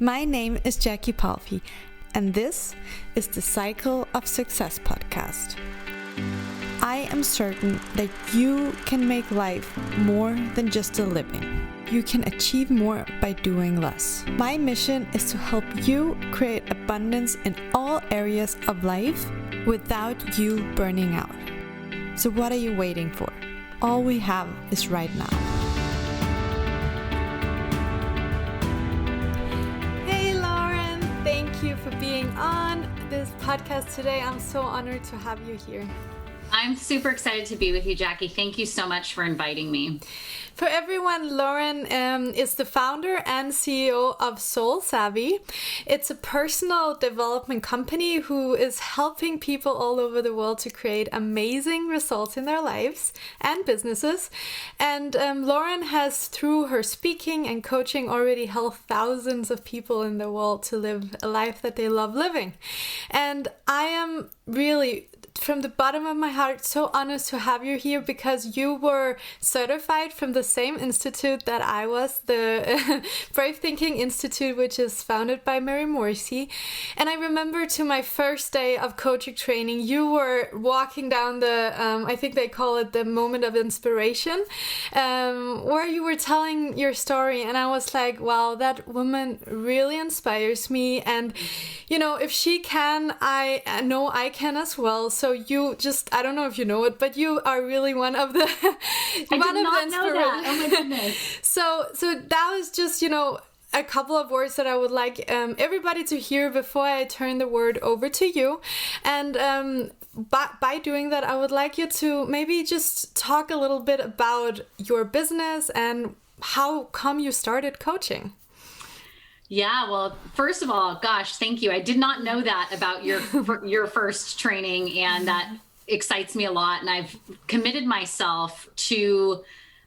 My name is Jackie Palfi, and this is the Cycle of Success podcast. I am certain that you can make life more than just a living. You can achieve more by doing less. My mission is to help you create abundance in all areas of life without you burning out. So what are you waiting for? All we have is right now. Hey Lauren, thank you for being on this podcast today. I'm so honored to have you here. I'm super excited to be with you, Jackie. Thank you so much for inviting me. For everyone, Lauren is the founder and CEO of Soul Savvy. It's a personal development company who is helping people all over the world to create amazing results in their lives and businesses. And Lauren has, through her speaking and coaching, already helped thousands of people in the world to live a life that they love living. And I am really, from the bottom of my heart, so honored to have you here because you were certified from the same institute that I was, the Brave Thinking Institute, which is founded by Mary Morrissey. And I remember to my first day of coaching training, you were walking down the, I think they call it the moment of inspiration, where you were telling your story. And I was like, wow, that woman really inspires me. And, you know, if she can, I know I can as well. So you just, I don't know if you know it, but you are really one of the I did not know that. Oh my goodness. So that was just, you know, a couple of words that I would like everybody to hear before I turn the word over to you. And by doing that, I would like you to maybe just talk a little bit about your business and how come you started coaching. Yeah, well, first of all, gosh, thank you. I did not know that about your first training, and that excites me a lot. And I've committed myself to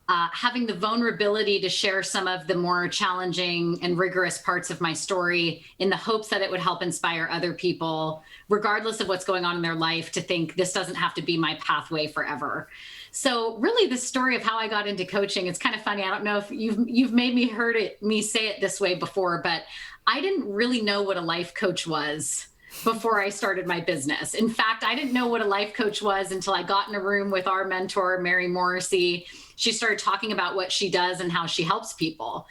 having the vulnerability to share some of the more challenging and rigorous parts of my story in the hopes that it would help inspire other people, regardless of what's going on in their life, to think this doesn't have to be my pathway forever. So really the story of how I got into coaching, it's kind of funny. I don't know if you've made me say it this way before, but I didn't really know what a life coach was before I started my business. In fact, I didn't know what a life coach was until I got in a room with our mentor, Mary Morrissey. She started talking about what she does and how she helps people.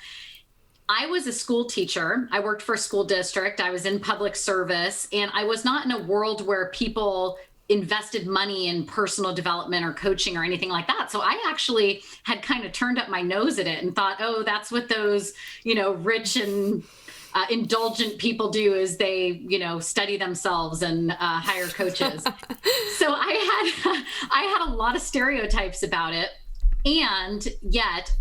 I was a school teacher. I worked for a school district. I was in public service, and I was not in a world where people invested money in personal development or coaching or anything like that. So I actually had kind of turned up my nose at it and thought, oh, that's what those, you know, rich and indulgent people do, is they, you know, study themselves and hire coaches. So I had a lot of stereotypes about it. And yet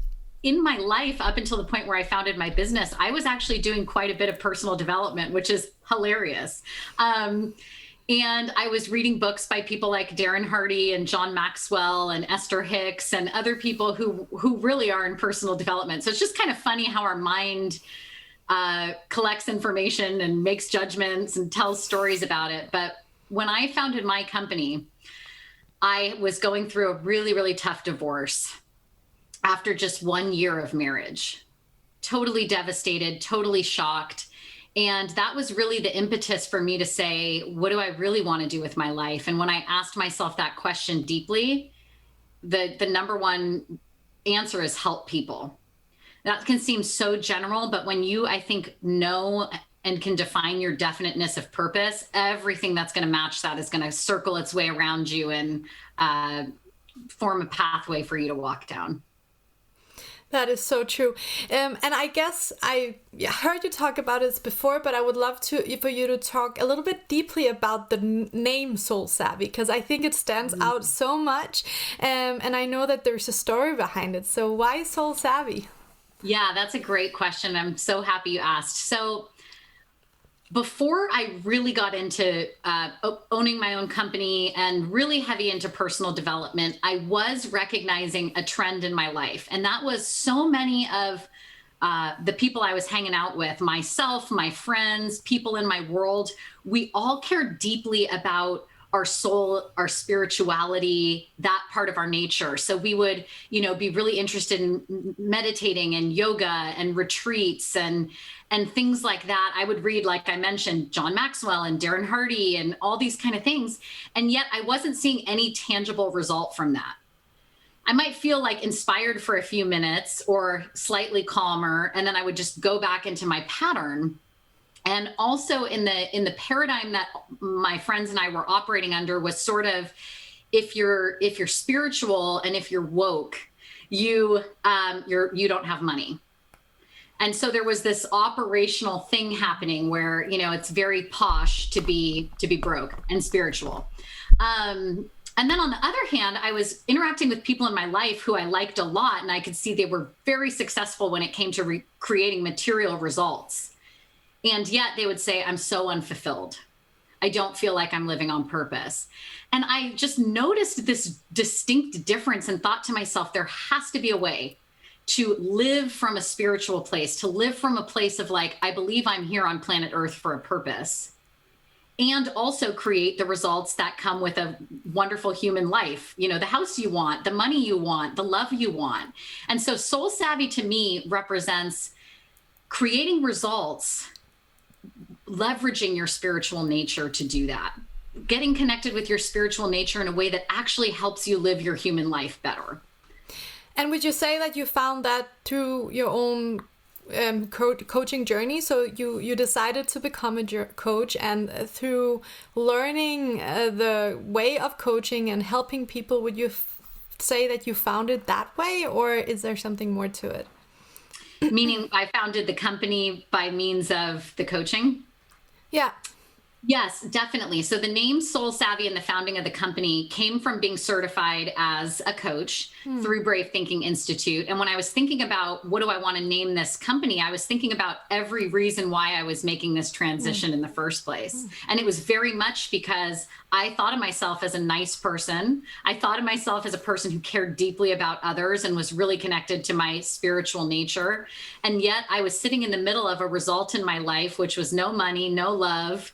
in my life, up until the point where I founded my business, I was actually doing quite a bit of personal development, which is hilarious. And I was reading books by people like Darren Hardy and John Maxwell and Esther Hicks and other people who really are in personal development. So it's just kind of funny how our mind collects information and makes judgments and tells stories about it. But when I founded my company, I was going through a really, really tough divorce after just 1 year of marriage. Totally devastated, totally shocked. And that was really the impetus for me to say, what do I really want to do with my life? And when I asked myself that question deeply, the number one answer is help people. That can seem so general, but when you, I think, know and can define your definiteness of purpose, everything that's going to match that is going to circle its way around you and form a pathway for you to walk down. That is so true. And I guess I heard you talk about this before, but I would love for you to talk a little bit deeply about the name Soul Savvy, because I think it stands out so much. And I know that there's a story behind it. So why Soul Savvy? Yeah, that's a great question. I'm so happy you asked. So before I really got into owning my own company and really heavy into personal development, I was recognizing a trend in my life. And that was so many of the people I was hanging out with, myself, my friends, people in my world, we all cared deeply about our soul, our spirituality, that part of our nature. So we would, be really interested in meditating and yoga and retreats and things like that. I would read, like I mentioned, John Maxwell and Darren Hardy and all these kind of things. And yet I wasn't seeing any tangible result from that. I might feel like inspired for a few minutes or slightly calmer, and then I would just go back into my pattern. And also in the paradigm that my friends and I were operating under was sort of, if you're spiritual and if you're woke, you don't have money. And so there was this operational thing happening where, it's very posh to be broke and spiritual. And then on the other hand, I was interacting with people in my life who I liked a lot, and I could see they were very successful when it came to creating material results. And yet they would say, I'm so unfulfilled. I don't feel like I'm living on purpose. And I just noticed this distinct difference and thought to myself, there has to be a way to live from a spiritual place, to live from a place of like, I believe I'm here on planet Earth for a purpose, and also create the results that come with a wonderful human life, the house you want, the money you want, the love you want. And so Soul Savvy to me represents creating results, leveraging your spiritual nature to do that, getting connected with your spiritual nature in a way that actually helps you live your human life better. And would you say that you found that through your own coaching journey? So you decided to become a coach, and through learning the way of coaching and helping people, would you say that you found it that way, or is there something more to it? Meaning I founded the company by means of the coaching? Yeah. Yes, definitely. So the name Soul Savvy and the founding of the company came from being certified as a coach through Brave Thinking Institute. And when I was thinking about what do I want to name this company, I was thinking about every reason why I was making this transition in the first place. And it was very much because I thought of myself as a nice person. I thought of myself as a person who cared deeply about others and was really connected to my spiritual nature. And yet I was sitting in the middle of a result in my life, which was no money, no love,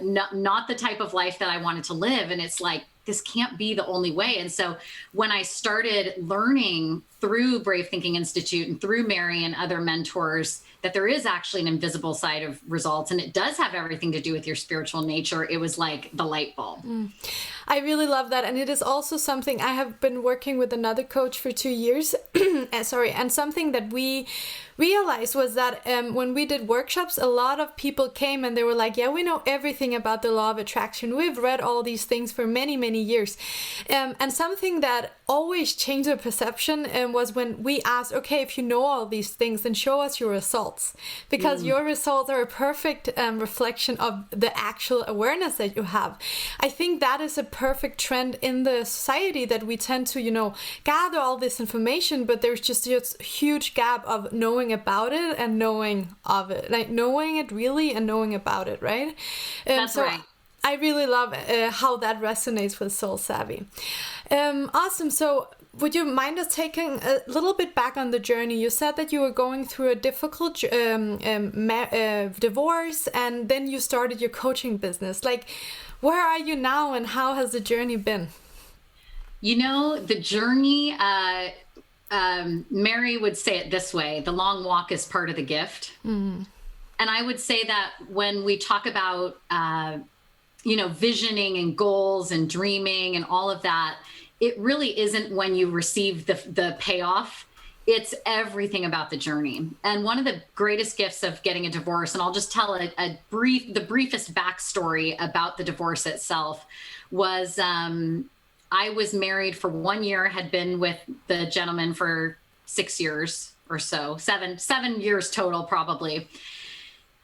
not the type of life that I wanted to live. And it's like, this can't be the only way. And so when I started learning through Brave Thinking Institute and through Mary and other mentors that there is actually an invisible side of results, and it does have everything to do with your spiritual nature, it was like the light bulb. I really love that. And it is also something I have been working with another coach for 2 years. And something that we realized was that when we did workshops, a lot of people came and they were like, yeah, we know everything about the law of attraction. We've read all these things for many, many years. And something that always changed the perception was when we asked, okay, if you know all these things, then show us your results. Because your results are a perfect reflection of the actual awareness that you have. I think that is a perfect trend in the society, that we tend to, gather all this information, but there's just this huge gap of knowing about it and knowing of it, like knowing it really and knowing about it, right? That's right. I really love how that resonates with Soul Savvy. Awesome. So would you mind us taking a little bit back on the journey? You said that you were going through a difficult divorce, and then you started your coaching business. Like, where are you now, and how has the journey been? The journey, Mary would say it this way: the long walk is part of the gift. And I would say that when we talk about, visioning and goals and dreaming and all of that, it really isn't when you receive the payoff. It's everything about the journey. And one of the greatest gifts of getting a divorce, and I'll just tell the briefest backstory about the divorce itself, was I was married for 1 year, had been with the gentleman for 6 years or so, seven years total probably.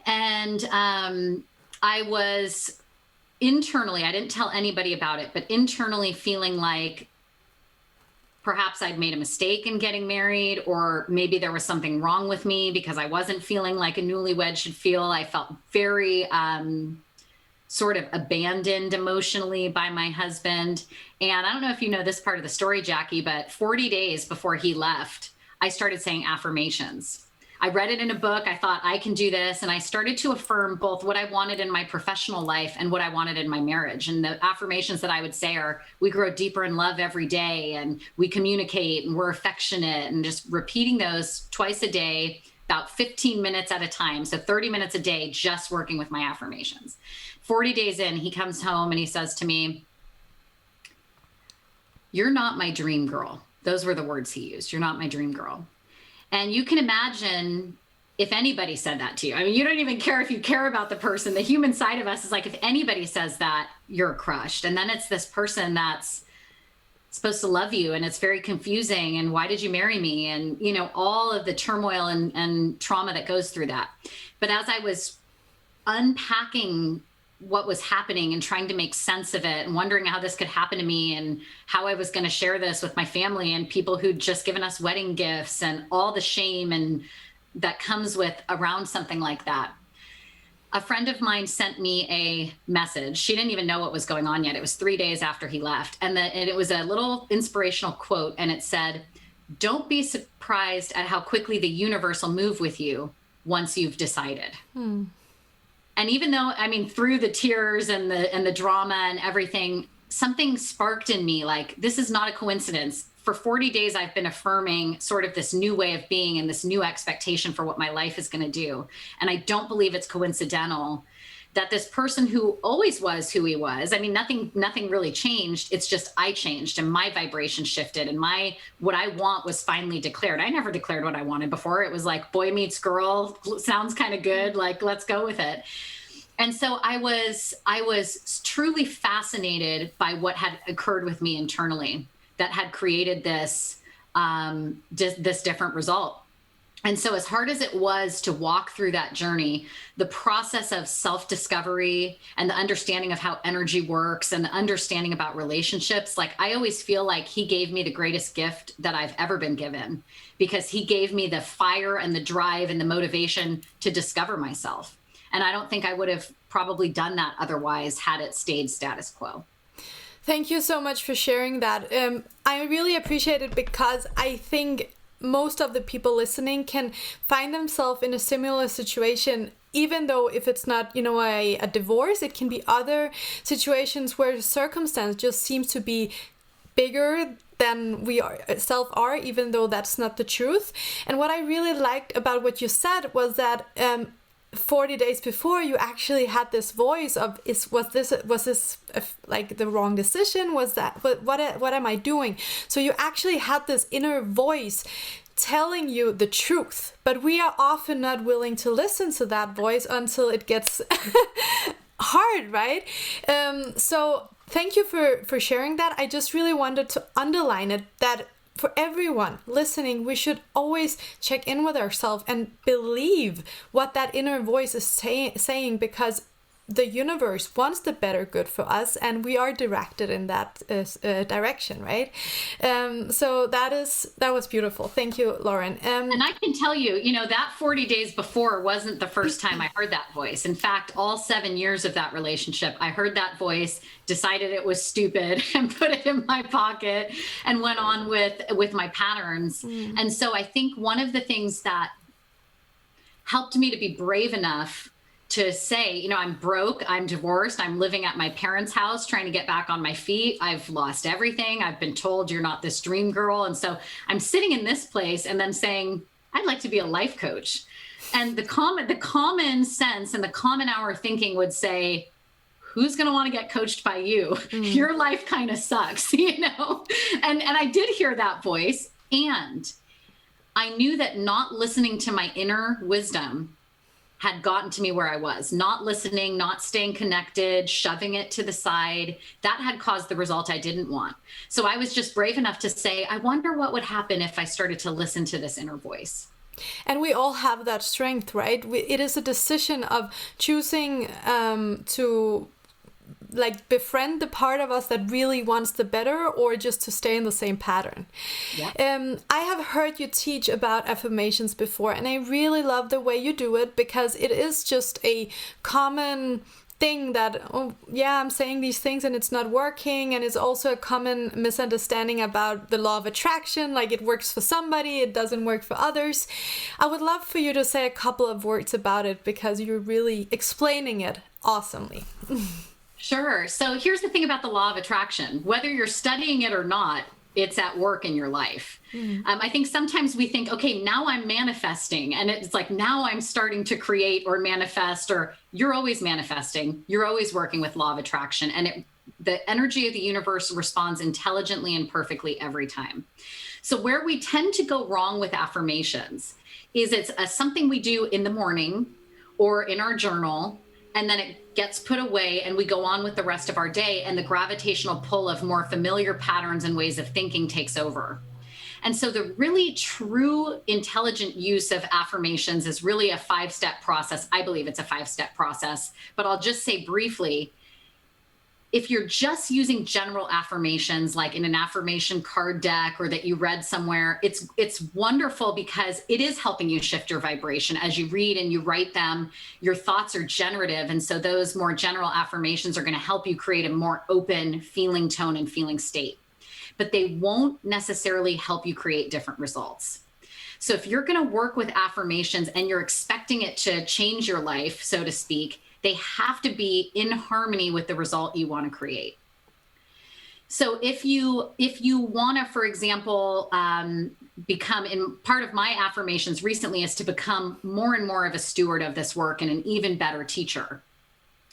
And I was internally, I didn't tell anybody about it, but internally feeling like perhaps I'd made a mistake in getting married, or maybe there was something wrong with me because I wasn't feeling like a newlywed should feel. I felt very sort of abandoned emotionally by my husband. And I don't know if you know this part of the story, Jackie, but 40 days before he left, I started saying affirmations. I read it in a book. I thought I can do this. And I started to affirm both what I wanted in my professional life and what I wanted in my marriage. And the affirmations that I would say are, we grow deeper in love every day, and we communicate, and we're affectionate, and just repeating those twice a day, about 15 minutes at a time. So 30 minutes a day, just working with my affirmations. 40 days in, he comes home and he says to me, "You're not my dream girl." Those were the words he used. "You're not my dream girl." And you can imagine if anybody said that to you. I mean, you don't even care if you care about the person. The human side of us is like, if anybody says that, you're crushed. And then it's this person that's supposed to love you, and it's very confusing. And why did you marry me? And, you know, all of the turmoil and trauma that goes through that. But as I was unpacking what was happening and trying to make sense of it and wondering how this could happen to me and how I was going to share this with my family and people who'd just given us wedding gifts and all the shame and that comes with around something like that, a friend of mine sent me a message. She didn't even know what was going on yet. It was 3 days after he left. And it was a little inspirational quote. And it said, "Don't be surprised at how quickly the universe will move with you once you've decided." And even though, I mean, through the tears and the drama and everything, something sparked in me, like, this is not a coincidence. For 40 days, I've been affirming sort of this new way of being and this new expectation for what my life is going to do. And I don't believe it's coincidental that this person who always was who he was, I mean, nothing really changed. It's just I changed and my vibration shifted and what I want was finally declared. I never declared what I wanted before. It was like, boy meets girl, sounds kind of good. Like, let's go with it. And so I was truly fascinated by what had occurred with me internally that had created this different result. And so as hard as it was to walk through that journey, the process of self-discovery and the understanding of how energy works and the understanding about relationships, like, I always feel like he gave me the greatest gift that I've ever been given, because he gave me the fire and the drive and the motivation to discover myself. And I don't think I would have probably done that otherwise had it stayed status quo. Thank you so much for sharing that. I really appreciate it, because I think most of the people listening can find themselves in a similar situation, even though if it's not, you know, a divorce, it can be other situations where the circumstance just seems to be bigger than we are, even though that's not the truth. And what I really liked about what you said was that 40 days before, you actually had this voice of, was this like the wrong decision? Was that what am I doing? So you actually had this inner voice telling you the truth, but we are often not willing to listen to that voice until it gets hard, right? So thank you for sharing that. I just really wanted to underline it, that for everyone listening, we should always check in with ourselves and believe what that inner voice is saying, because the universe wants the better good for us, and we are directed in that direction, right? So that was beautiful. Thank you, Lauren. And I can tell you, you know, that 40 days before wasn't the first time I heard that voice. In fact, all 7 years of that relationship, I heard that voice, decided it was stupid, and put it in my pocket, and went on with my patterns. And so I think one of the things that helped me to be brave enough to say, you know, I'm broke, I'm divorced, I'm living at my parents' house, trying to get back on my feet. I've lost everything. I've been told you're not this dream girl. And so I'm sitting in this place and then saying, I'd like to be a life coach. And the common sense and the common hour thinking would say, who's going to want to get coached by you? Your life kind of sucks, you know? And I did hear that voice. And I knew that not listening to my inner wisdom had gotten to me where I was. Not listening, not staying connected, shoving it to the side, that had caused the result I didn't want. So I was just brave enough to say, I wonder what would happen if I started to listen to this inner voice. And we all have that strength, right? It is a decision of choosing to like befriend the part of us that really wants the better, or just to stay in the same pattern. Yeah. I have heard you teach about affirmations before, and I really love the way you do it, because it is just a common thing that, oh yeah, I'm saying these things and it's not working. And it's also a common misunderstanding about the law of attraction, like it works for somebody, it doesn't work for others. I would love for you to say a couple of words about it, because you're really explaining it awesomely. Sure. So here's the thing about the law of attraction. Whether you're studying it or not, it's at work in your life. I think sometimes we think, okay, now I'm manifesting, and it's like, now I'm starting to create or manifest, or you're always manifesting. You're always working with law of attraction, and the energy of the universe responds intelligently and perfectly every time. So where we tend to go wrong with affirmations is it's something we do in the morning or in our journal, and then it gets put away and we go on with the rest of our day, and the gravitational pull of more familiar patterns and ways of thinking takes over. And so the really true intelligent use of affirmations is really a 5-step process. I believe it's a 5-step process, but I'll just say briefly, if you're just using general affirmations, like in an affirmation card deck or that you read somewhere, it's wonderful because it is helping you shift your vibration. As you read and you write them, your thoughts are generative. And so those more general affirmations are going to help you create a more open feeling tone and feeling state. But they won't necessarily help you create different results. So if you're going to work with affirmations and you're expecting it to change your life, so to speak, they have to be in harmony with the result you want to create. So if you want to, for example, become, in part of my affirmations recently is to become more and more of a steward of this work and an even better teacher.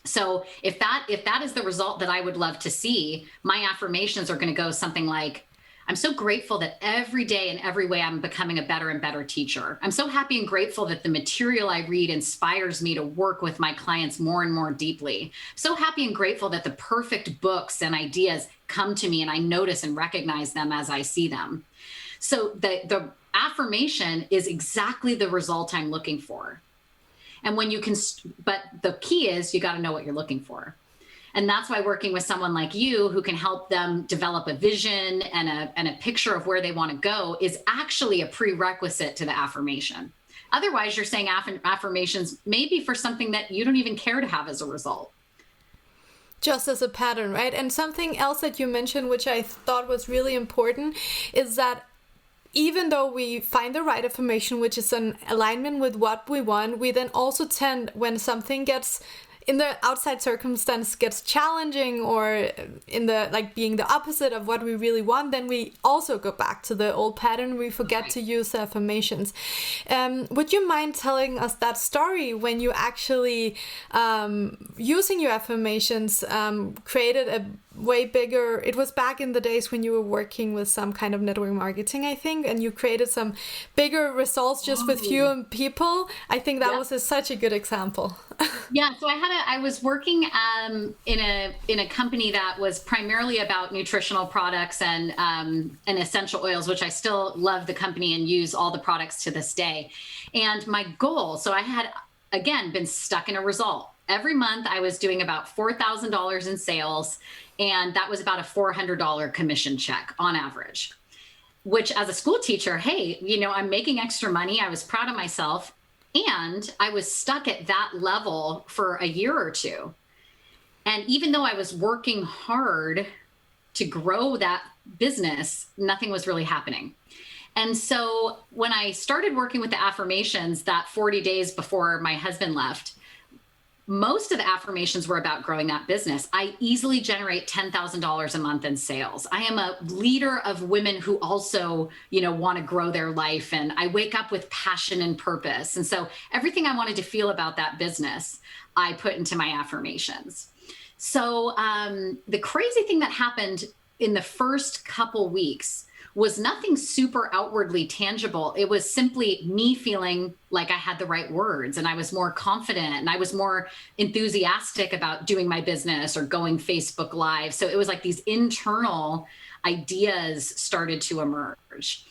So if that is the result that I would love to see, my affirmations are going to go something like, I'm so grateful that every day in every way I'm becoming a better and better teacher. I'm so happy and grateful that the material I read inspires me to work with my clients more and more deeply. So happy and grateful that the perfect books and ideas come to me and I notice and recognize them as I see them. So the affirmation is exactly the result I'm looking for. And when you can, but the key is you got to know what you're looking for. And that's why working with someone like you who can help them develop a vision and a picture of where they want to go is actually a prerequisite to the affirmation. Otherwise, you're saying affirmations maybe for something that you don't even care to have as a result. Just as a pattern, right? And something else that you mentioned, which I thought was really important, is that even though we find the right affirmation, which is in alignment with what we want, we then also tend, when something gets in the outside circumstance gets challenging, or in the like being the opposite of what we really want, then we also go back to the old pattern. We forget to use the affirmations. Would you mind telling us that story when you actually, using your affirmations, created a way bigger, it was back in the days when you were working with some kind of network marketing, I think, and you created some bigger results just with fewer people. I think that was such a good example. Yeah, so I was working in a company that was primarily about nutritional products and essential oils, which I still love the company and use all the products to this day. And my goal, so I had, again, been stuck in a result. Every month I was doing about $4,000 in sales, and that was about a $400 commission check on average, which as a school teacher, hey, I'm making extra money. I was proud of myself. And I was stuck at that level for a year or two. And even though I was working hard to grow that business, nothing was really happening. And so when I started working with the affirmations that 40 days before my husband left, most of the affirmations were about growing that business. I easily generate $10,000 a month in sales. I am a leader of women who also, want to grow their life. And I wake up with passion and purpose. And so everything I wanted to feel about that business, I put into my affirmations. So the crazy thing that happened in the first couple weeks was nothing super outwardly tangible. It was simply me feeling like I had the right words and I was more confident and I was more enthusiastic about doing my business or going Facebook Live. So it was like these internal ideas started to emerge.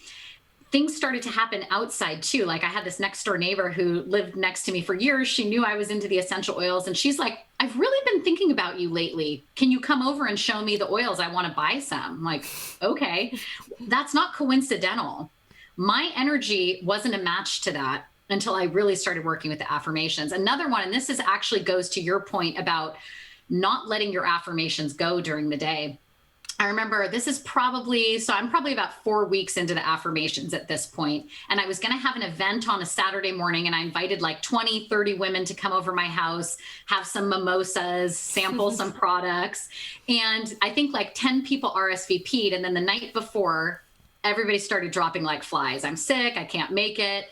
Things started to happen outside too. Like I had this next door neighbor who lived next to me for years. She knew I was into the essential oils and she's like, I've really been thinking about you lately. Can you come over and show me the oils? I want to buy some. I'm like, okay, that's not coincidental. My energy wasn't a match to that. until I really started working with the affirmations. Another one, and this is actually goes to your point about not letting your affirmations go during the day. I remember this is probably, so I'm probably about 4 weeks into the affirmations at this point. And I was going to have an event on a Saturday morning, and I invited like 20, 30 women to come over my house, have some mimosas, sample some products. And I think like 10 people RSVP'd. And then the night before, everybody started dropping like flies. I'm sick, I can't make it.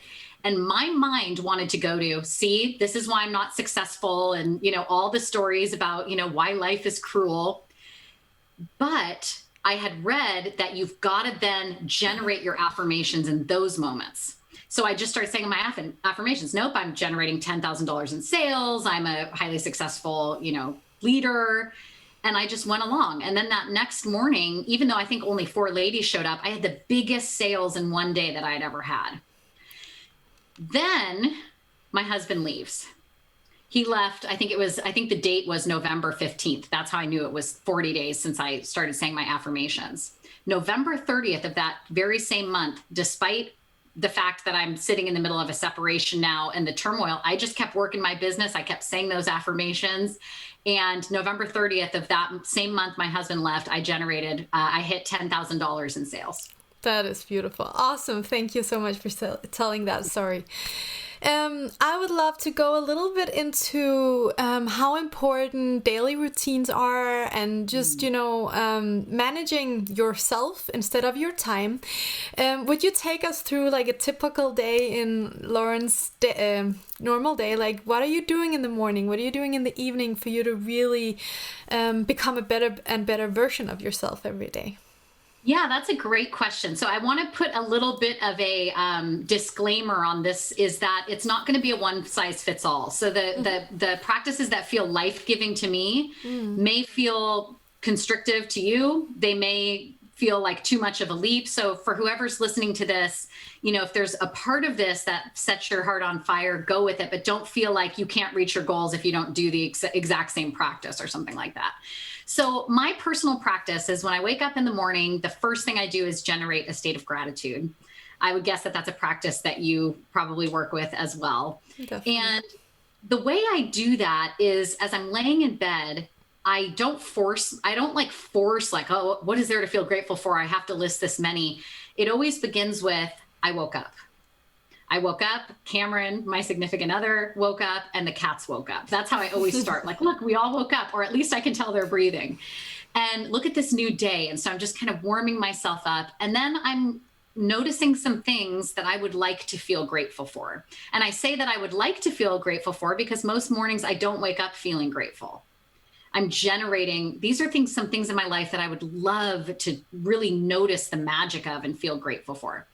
And my mind wanted to go to, see, this is why I'm not successful. And, all the stories about, why life is cruel. But I had read that you've got to then generate your affirmations in those moments. So I just started saying my affirmations. Nope, I'm generating $10,000 in sales. I'm a highly successful, leader. And I just went along. And then that next morning, even though I think only 4 ladies showed up, I had the biggest sales in one day that I had ever had. Then my husband leaves. He left, I think the date was November 15th. That's how I knew it was 40 days since I started saying my affirmations. November 30th of that very same month, despite the fact that I'm sitting in the middle of a separation now and the turmoil, I just kept working my business. I kept saying those affirmations. And November 30th of that same month my husband left, I hit $10,000 in sales. That is beautiful. Awesome. Thank you so much for telling that story. I would love to go a little bit into how important daily routines are and just, managing yourself instead of your time. Would you take us through like a typical day in Lauren's normal day? Like, what are you doing in the morning? What are you doing in the evening for you to really become a better and better version of yourself every day? Yeah, that's a great question. So I want to put a little bit of a disclaimer on this, is that it's not going to be a one size fits all. So the practices that feel life-giving to me may feel constrictive to you. They may feel like too much of a leap. So for whoever's listening to this, if there's a part of this that sets your heart on fire, go with it, but don't feel like you can't reach your goals if you don't do the exact same practice or something like that. So my personal practice is when I wake up in the morning, the first thing I do is generate a state of gratitude. I would guess that that's a practice that you probably work with as well. Definitely. And the way I do that is, as I'm laying in bed, I don't force, oh, what is there to feel grateful for? I have to list this many. It always begins with, I woke up. Cameron, my significant other, woke up, and the cats woke up. That's how I always start. Like, look, we all woke up, or at least I can tell they're breathing. And look at this new day. And so I'm just kind of warming myself up. And then I'm noticing some things that I would like to feel grateful for. And I say that I would like to feel grateful for because most mornings I don't wake up feeling grateful. I'm generating, these are some things in my life that I would love to really notice the magic of and feel grateful for.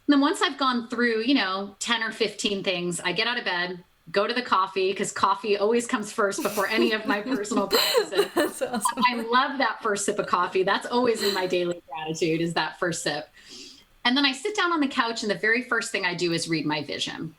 And then once I've gone through, 10 or 15 things, I get out of bed, go to the coffee, because coffee always comes first before any of my personal practices. That's awesome. I love that first sip of coffee. That's always in my daily gratitude, is that first sip. And then I sit down on the couch, and the very first thing I do is read my vision.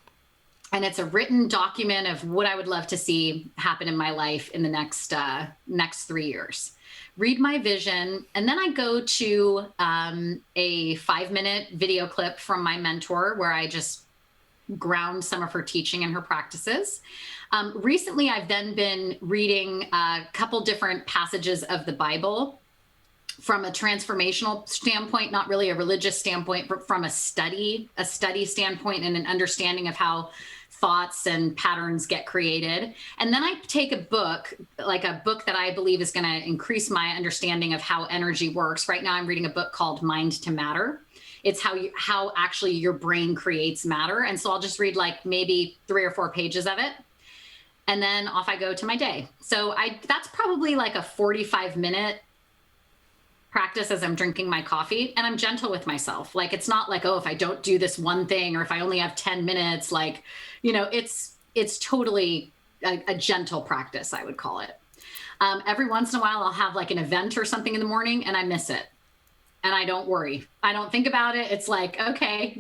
And it's a written document of what I would love to see happen in my life in the next 3 years. Read my vision, and then I go to a 5-minute video clip from my mentor where I just ground some of her teaching and her practices. Recently, I've then been reading a couple different passages of the Bible from a transformational standpoint, not really a religious standpoint, but from a study standpoint and an understanding of how thoughts and patterns get created. And then I take a book that I believe is going to increase my understanding of how energy works. Right now, I'm reading a book called Mind to Matter. It's how actually your brain creates matter. And so I'll just read like maybe 3 or 4 pages of it. And then off I go to my day. So that's probably like a 45-minute practice as I'm drinking my coffee, and I'm gentle with myself. Like, it's not like, oh, if I don't do this one thing, or if I only have 10 minutes, like, it's totally a gentle practice, I would call it. Every once in a while, I'll have like an event or something in the morning and I miss it. And I don't worry. I don't think about it. It's like, okay,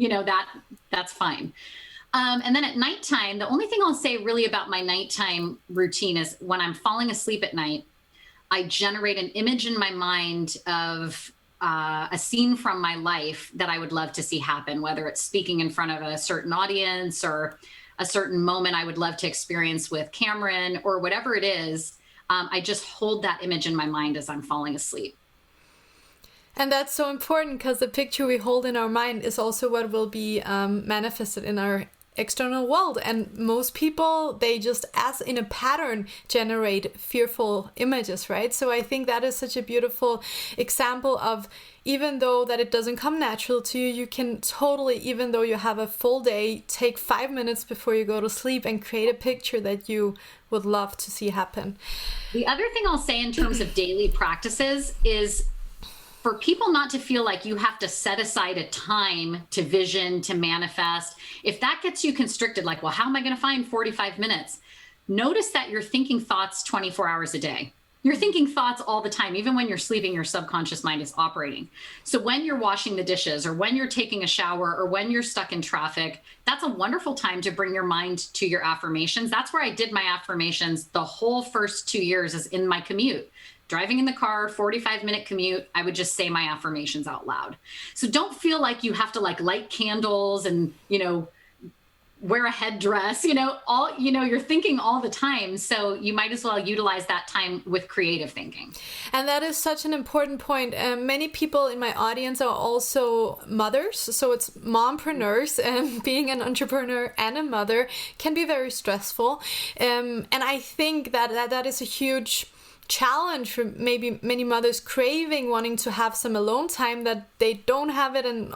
that's fine. And then at nighttime, the only thing I'll say really about my nighttime routine is when I'm falling asleep at night, I generate an image in my mind of a scene from my life that I would love to see happen, whether it's speaking in front of a certain audience or a certain moment I would love to experience with Cameron or whatever it is. I just hold that image in my mind as I'm falling asleep. And that's so important because the picture we hold in our mind is also what will be manifested in our external world. And most people, they just, as in a pattern, generate fearful images, right? So I think that is such a beautiful example of, even though that it doesn't come natural to you, you can totally, even though you have a full day, take 5 minutes before you go to sleep and create a picture that you would love to see happen. The other thing I'll say in terms of daily practices is for people not to feel like you have to set aside a time to vision, to manifest. If that gets you constricted, like, well, how am I going to find 45 minutes? Notice that you're thinking thoughts 24 hours a day. You're thinking thoughts all the time. Even when you're sleeping, your subconscious mind is operating. So when you're washing the dishes or when you're taking a shower or when you're stuck in traffic, that's a wonderful time to bring your mind to your affirmations. That's where I did my affirmations the whole first 2 years, is in my commute. Driving in the car, 45-minute commute, I would just say my affirmations out loud. So don't feel like you have to like light candles and, wear a headdress, you're thinking all the time. So you might as well utilize that time with creative thinking. And that is such an important point. Many people in my audience are also mothers. So it's mompreneurs, and being an entrepreneur and a mother can be very stressful. And I think that is a huge challenge for maybe many mothers, craving wanting to have some alone time, that they don't have it, and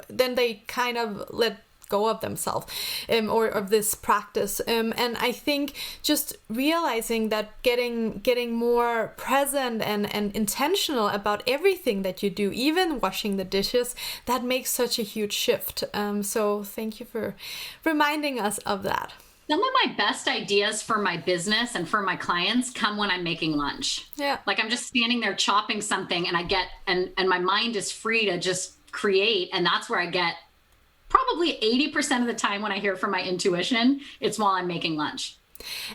then they kind of let go of themselves or of this practice. And I think just realizing that getting more present and intentional about everything that you do, even washing the dishes, that makes such a huge shift. So thank you for reminding us of that. Some of my best ideas for my business and for my clients come when I'm making lunch. Yeah. Like I'm just standing there chopping something and I get, and my mind is free to just create. And that's where I get probably 80% of the time when I hear from my intuition, it's while I'm making lunch.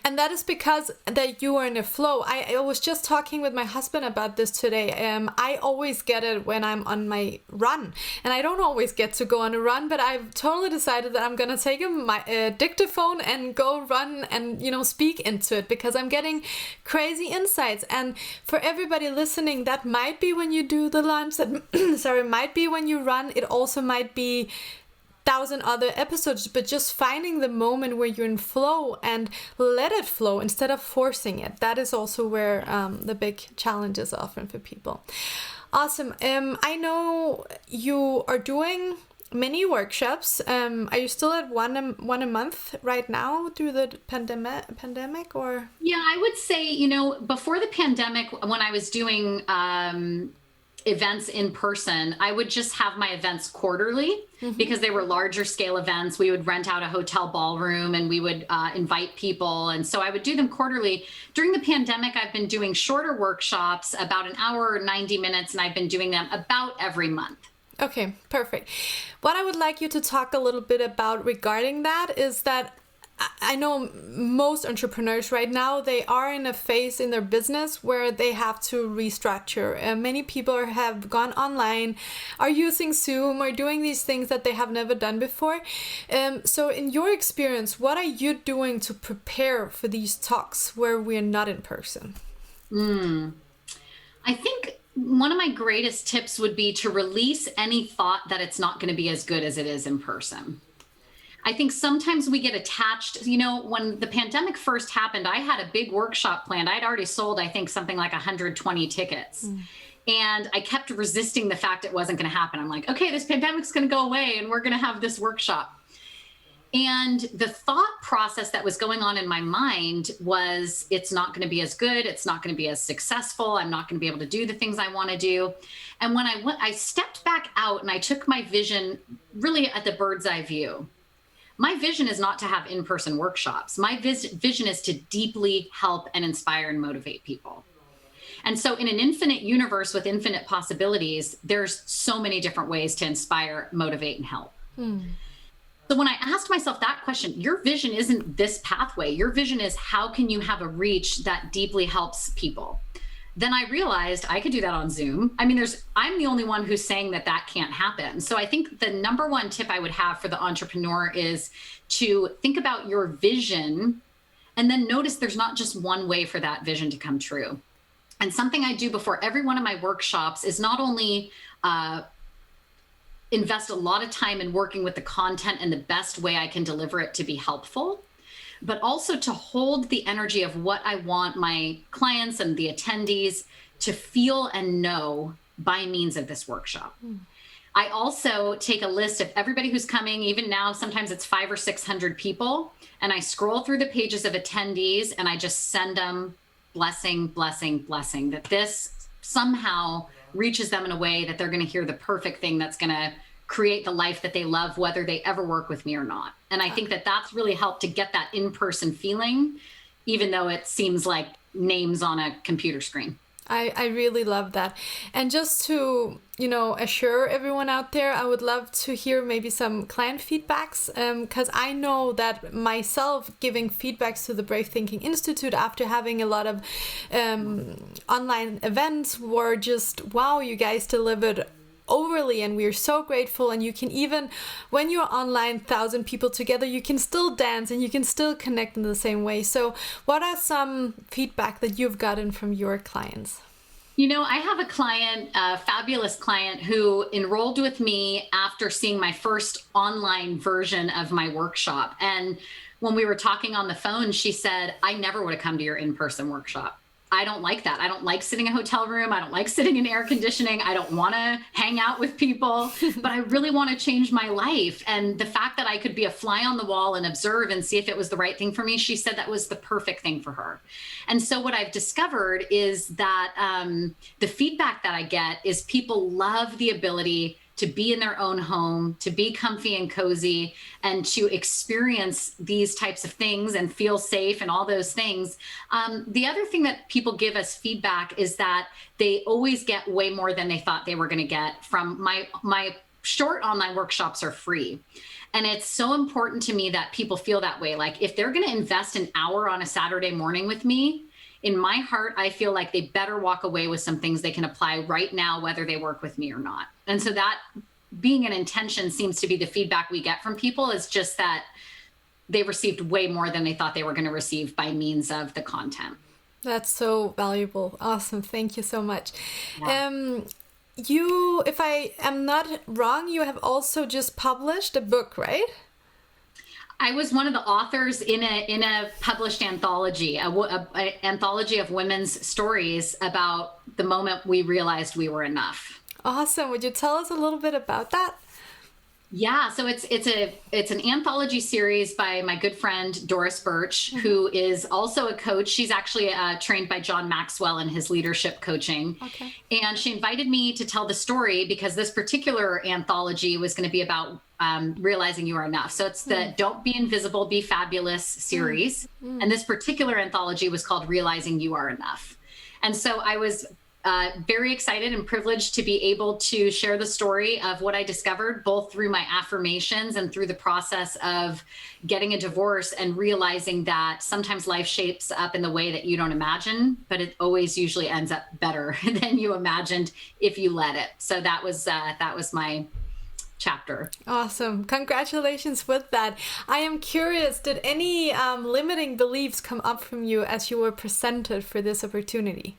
And that is because that you are in a flow. I was just talking with my husband about this today. I always get it when I'm on my run, and I don't always get to go on a run, but I've totally decided that I'm going to take my dictaphone and go run and, speak into it, because I'm getting crazy insights. And for everybody listening, that might be when you do the lunch, that might be when you run. It also might be 1,000 other episodes, but just finding the moment where you're in flow and let it flow instead of forcing it. That is also where the big challenge is often for people. Awesome. I know you are doing many workshops. Are you still at one a month right now through the pandemic or? Yeah, I would say, before the pandemic, when I was doing events in person, I would just have my events quarterly because they were larger scale events. We would rent out a hotel ballroom and we would invite people. And so I would do them quarterly. During the pandemic, I've been doing shorter workshops, about an hour or 90 minutes, and I've been doing them about every month. Okay, perfect. What I would like you to talk a little bit about regarding that is that I know most entrepreneurs right now, they are in a phase in their business where they have to restructure. Many people have gone online, are using Zoom, or doing these things that they have never done before. So in your experience, what are you doing to prepare for these talks where we're not in person? I think one of my greatest tips would be to release any thought that it's not going to be as good as it is in person. I think sometimes we get attached, when the pandemic first happened, I had a big workshop planned. I'd already sold, I think, something like 120 tickets. And I kept resisting the fact it wasn't going to happen. I'm like, okay, this pandemic's going to go away and we're going to have this workshop. And the thought process that was going on in my mind was, it's not going to be as good. It's not going to be as successful. I'm not going to be able to do the things I want to do. And when I stepped back out and I took my vision really at the bird's eye view. My vision is not to have in-person workshops. My vision is to deeply help and inspire and motivate people. And so in an infinite universe with infinite possibilities, there's so many different ways to inspire, motivate, and help. So when I asked myself that question, your vision isn't this pathway. Your vision is, how can you have a reach that deeply helps people? then I realized I could do that on Zoom. I mean, I'm the only one who's saying that that can't happen. So I think the number one tip I would have for the entrepreneur is to think about your vision and then notice there's not just one way for that vision to come true. And something I do before every one of my workshops is not only invest a lot of time in working with the content and the best way I can deliver it to be helpful, but also to hold the energy of what I want my clients and the attendees to feel and know by means of this workshop. I also take a list of everybody who's coming. Even now, sometimes it's 500 or 600 people. And I scroll through the pages of attendees and I just send them blessing, blessing, blessing, that this somehow reaches them in a way that they're going to hear the perfect thing that's going to create the life that they love, whether they ever work with me or not. And I think that that's really helped to get that in-person feeling, even though it seems like names on a computer screen. I really love that. And just to, assure everyone out there, I would love to hear maybe some client feedbacks, because I know that myself giving feedbacks to the Brave Thinking Institute after having a lot of online events were just, wow, you guys delivered overly, and we're so grateful. And you can even, when you're online 1,000 people together, you can still dance and you can still connect in the same way. So what are some feedback that you've gotten from your clients? I have a client, a fabulous client, who enrolled with me after seeing my first online version of my workshop. And when we were talking on the phone, she said, I never would have come to your in-person workshop. I don't like that. I don't like sitting in a hotel room. I don't like sitting in air conditioning. I don't want to hang out with people, but I really want to change my life. And the fact that I could be a fly on the wall and observe and see if it was the right thing for me, she said that was the perfect thing for her. And so what I've discovered is that the feedback that I get is people love the ability to be in their own home, to be comfy and cozy, and to experience these types of things and feel safe and all those things. The other thing that people give us feedback is that they always get way more than they thought they were going to get from my short online workshops are free. And it's so important to me that people feel that way. Like if they're going to invest an hour on a Saturday morning with me, in my heart, I feel like they better walk away with some things they can apply right now, whether they work with me or not. And so that being an intention seems to be the feedback we get from people, is just that they received way more than they thought they were going to receive by means of the content. That's so valuable. Awesome. Thank you so much. Yeah. You, if I am not wrong, you have also just published a book, right? I was one of the authors in a published anthology, a anthology of women's stories about the moment we realized we were enough. Awesome. Would you tell us a little bit about that? Yeah, so it's an anthology series by my good friend Doris Birch, who is also a coach. She's actually trained by John Maxwell in his leadership coaching. Okay. And she invited me to tell the story because this particular anthology was going to be about realizing you are enough. So it's the Don't Be Invisible, Be Fabulous series. And this particular anthology was called Realizing You Are Enough. And so I was very excited and privileged to be able to share the story of what I discovered, both through my affirmations and through the process of getting a divorce and realizing that sometimes life shapes up in the way that you don't imagine, but it always usually ends up better than you imagined if you let it. So that was my chapter. Awesome. Congratulations with that. I am curious, did any limiting beliefs come up from you as you were presented for this opportunity?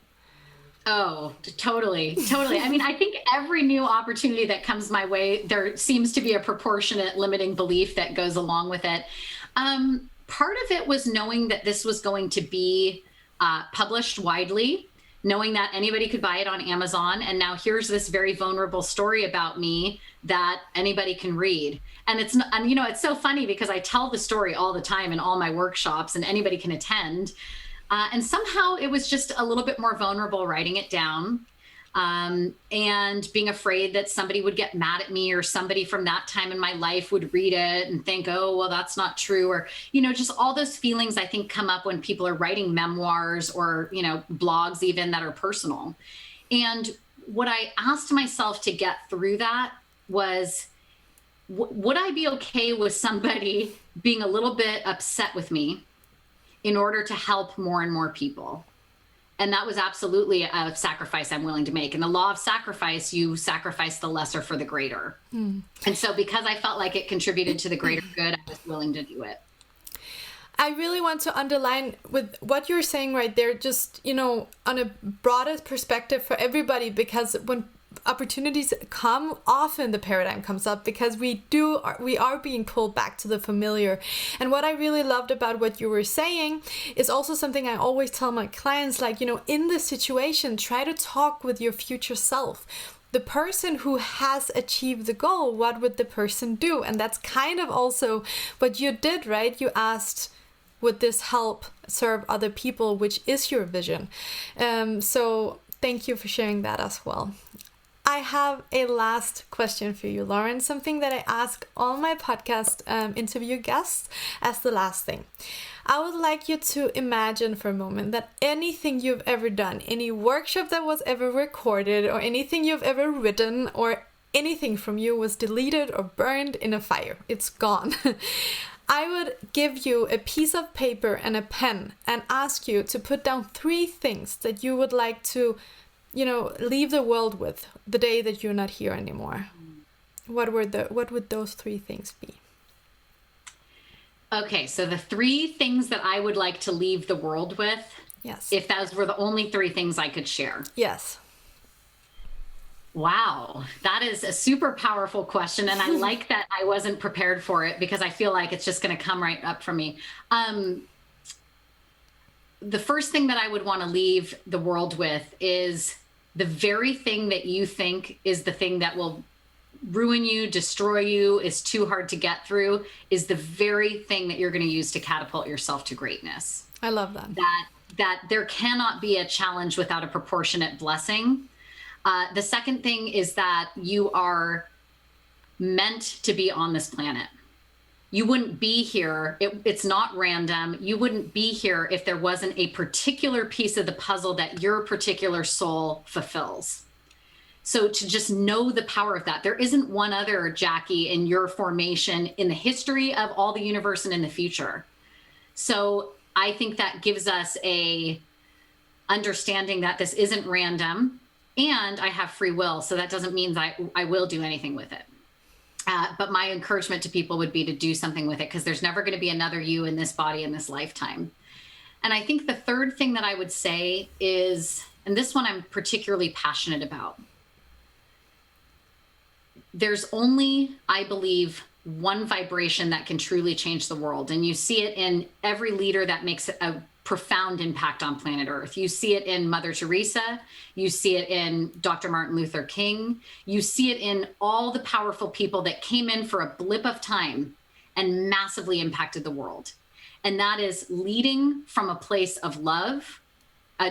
Oh, totally. I mean, I think every new opportunity that comes my way, there seems to be a proportionate limiting belief that goes along with it. Part of it was knowing that this was going to be published widely, knowing that anybody could buy it on Amazon. And now here's this very vulnerable story about me that anybody can read. And it's so funny because I tell the story all the time in all my workshops and anybody can attend. And somehow it was just a little bit more vulnerable writing it down and being afraid that somebody would get mad at me or somebody from that time in my life would read it and think, oh, well, that's not true. Or, just all those feelings I think come up when people are writing memoirs or, blogs even that are personal. And what I asked myself to get through that was, would I be okay with somebody being a little bit upset with me in order to help more and more people? And that was absolutely a sacrifice I'm willing to make. And the law of sacrifice, you sacrifice the lesser for the greater. And so because I felt like it contributed to the greater good, I was willing to do it. I really want to underline with what you're saying right there, just, on a broader perspective for everybody, because when opportunities come, often the paradigm comes up because we are being pulled back to the familiar. And what I really loved about what you were saying is also something I always tell my clients, like, in this situation, try to talk with your future self. The person who has achieved the goal, what would the person do? And that's kind of also what you did, right? You asked, would this help serve other people, which is your vision? So thank you for sharing that as well. I have a last question for you, Lauren, something that I ask all my podcast interview guests as the last thing. I would like you to imagine for a moment that anything you've ever done, any workshop that was ever recorded, or anything you've ever written, or anything from you was deleted or burned in a fire. It's gone. I would give you a piece of paper and a pen and ask you to put down 3 things that you would like to leave the world with the day that you're not here anymore. What would those 3 things be? Okay, so the 3 things that I would like to leave the world with, yes, if those were the only 3 things I could share. Yes. Wow, that is a super powerful question. And I like that I wasn't prepared for it, because I feel like it's just going to come right up from me. The first thing that I would want to leave the world with is the very thing that you think is the thing that will ruin you, destroy you, is too hard to get through, is the very thing that you're going to use to catapult yourself to greatness. I love that. That there cannot be a challenge without a proportionate blessing. The second thing is that you are meant to be on this planet. You wouldn't be here. It's not random. You wouldn't be here if there wasn't a particular piece of the puzzle that your particular soul fulfills. So to just know the power of that, there isn't one other Jackie in your formation in the history of all the universe and in the future. So I think that gives us a understanding that this isn't random, and I have free will. So that doesn't mean that I will do anything with it. But my encouragement to people would be to do something with it, because there's never going to be another you in this body in this lifetime. And I think the third thing that I would say is, and this one I'm particularly passionate about, there's only, I believe, one vibration that can truly change the world. And you see it in every leader that makes a profound impact on planet Earth. You see it in Mother Teresa. You see it in Dr. Martin Luther King. You see it in all the powerful people that came in for a blip of time and massively impacted the world. And that is leading from a place of love.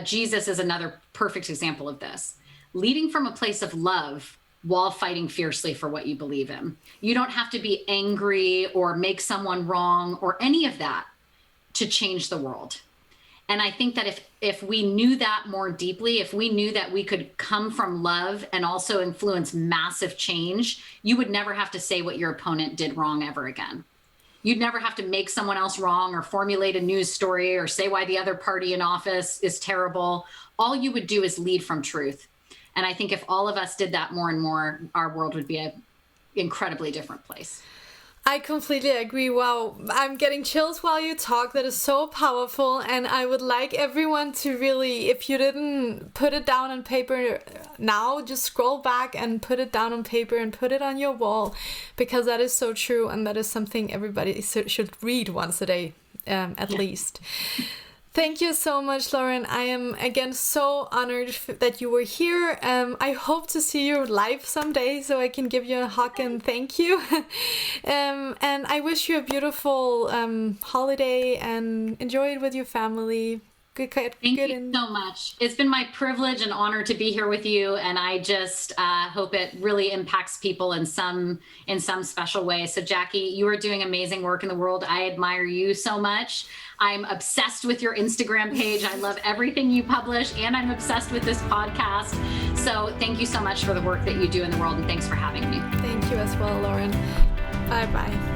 Jesus is another perfect example of this. Leading from a place of love while fighting fiercely for what you believe in. You don't have to be angry or make someone wrong or any of that to change the world. And I think that if we knew that more deeply, if we knew that we could come from love and also influence massive change, you would never have to say what your opponent did wrong ever again. You'd never have to make someone else wrong or formulate a news story or say why the other party in office is terrible. All you would do is lead from truth. And I think if all of us did that more and more, our world would be an incredibly different place. I completely agree. Wow, I'm getting chills while you talk. That is so powerful. And I would like everyone to really, if you didn't put it down on paper now, just scroll back and put it down on paper and put it on your wall, because that is so true. And that is something everybody should read once a day, at least. Thank you so much, Lauren. I am, again, so honored that you were here. I hope to see you live someday so I can give you a hug and thank you. And I wish you a beautiful holiday and enjoy it with your family. Thank you so much. It's been my privilege and honor to be here with you. And I just hope it really impacts people in some special way. So Jackie, you are doing amazing work in the world. I admire you so much. I'm obsessed with your Instagram page. I love everything you publish, and I'm obsessed with this podcast. So thank you so much for the work that you do in the world, and thanks for having me. Thank you as well, Lauren. Bye-bye.